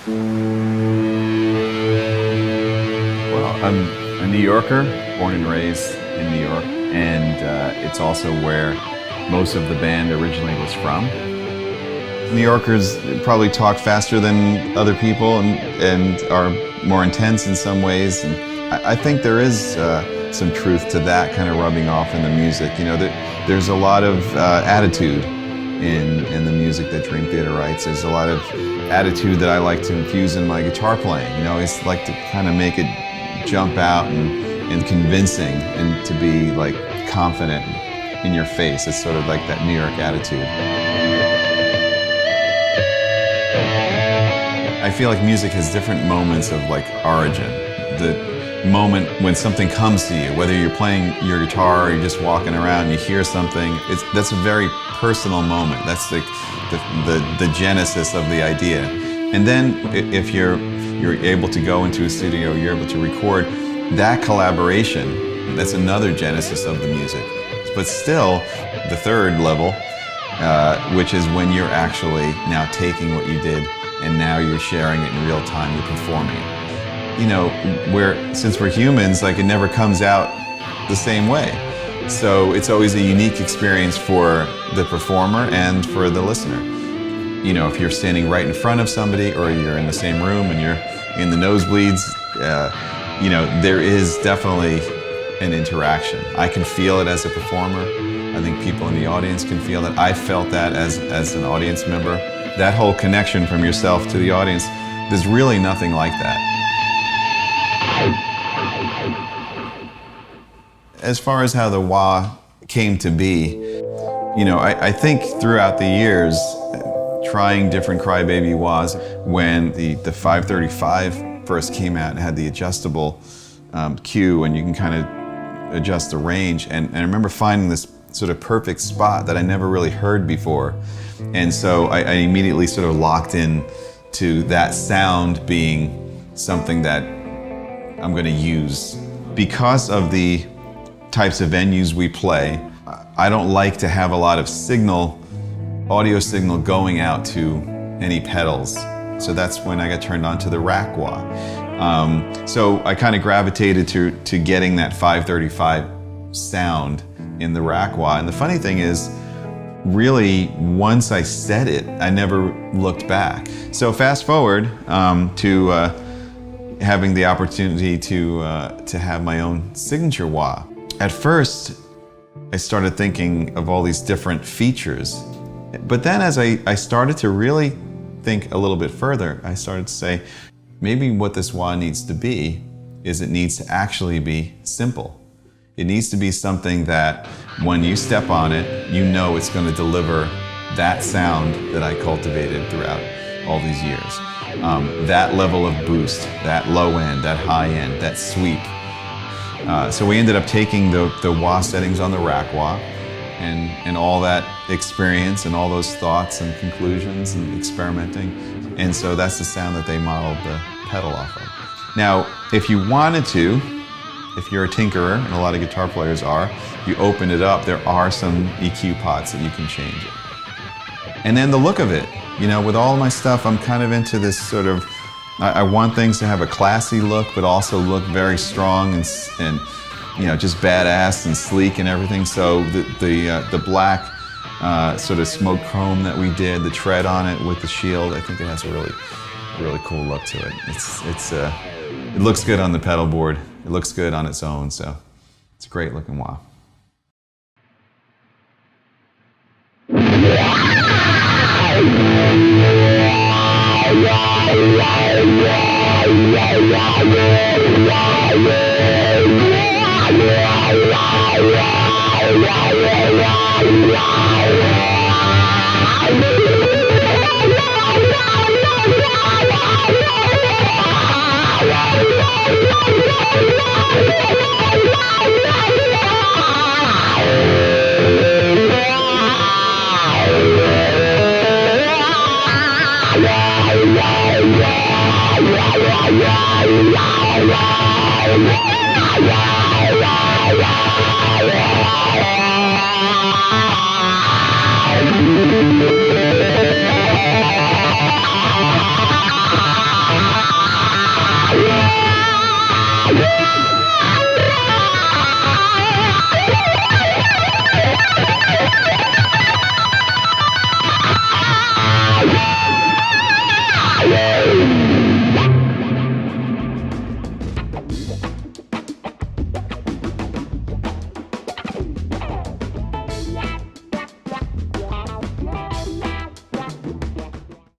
Well, I'm a New Yorker, born and raised in New York, and it's also where most of the band originally was from. New Yorkers probably talk faster than other people and are more intense in some ways. And I think there is some truth to that kind of rubbing off in the music. You know, there's a lot of attitude in the music that Dream Theater writes. There's a lot of attitude that I like to infuse in my guitar playing. You know, it's like to kind of make it jump out and convincing and to be like confident in your face. It's sort of like that New York attitude. I feel like music has different moments of like origin. The moment when something comes to you, whether you're playing your guitar or you're just walking around, you hear something, that's a very personal moment. That's the genesis of the idea. And then if you're able to go into a studio, you're able to record that collaboration, that's another genesis of the music. But still, the third level, which is when you're actually now taking what you did and now you're sharing it in real time, you're performing it. You know, since we're humans, like it never comes out the same way. So it's always a unique experience for the performer and for the listener. You know, if you're standing right in front of somebody or you're in the same room and you're in the nosebleeds, you know, there is definitely an interaction. I can feel it as a performer. I think people in the audience can feel that. I felt that as an audience member. That whole connection from yourself to the audience, there's really nothing like that. As far as how the wah came to be, you know, I think throughout the years, trying different crybaby wahs, when the 535 first came out and had the adjustable cue and you can kind of adjust the range, and I remember finding this sort of perfect spot that I never really heard before. And so I immediately sort of locked in to that sound being something that I'm going to use. Because of the types of venues we play, I don't like to have a lot of signal, audio signal going out to any pedals. So that's when I got turned on to the rack wah. So I kind of gravitated to getting that 535 sound in the rack wah. And the funny thing is, really, once I said it, I never looked back. So fast forward to having the opportunity to have my own signature wah. At first, I started thinking of all these different features. But then as I started to really think a little bit further, I started to say, maybe what this wah needs to be is it needs to actually be simple. It needs to be something that when you step on it, you know it's going to deliver that sound that I cultivated throughout all these years. That level of boost, that low end, that high end, that sweep. So we ended up taking the wah settings on the rack wah and all that experience and all those thoughts and conclusions and experimenting. And so that's the sound that they modeled the pedal off of. Now, if you wanted to, if you're a tinkerer, and a lot of guitar players are, you open it up, there are some EQ pots that you can change it. And then the look of it, you know, with all my stuff, I'm kind of into this sort of, I want things to have a classy look, but also look very strong and you know, just badass and sleek and everything. So the black sort of smoke chrome that we did, the tread on it with the shield, I think it has a really cool look to it. It looks good on the pedal board. It looks good on its own, so it's a great looking wah.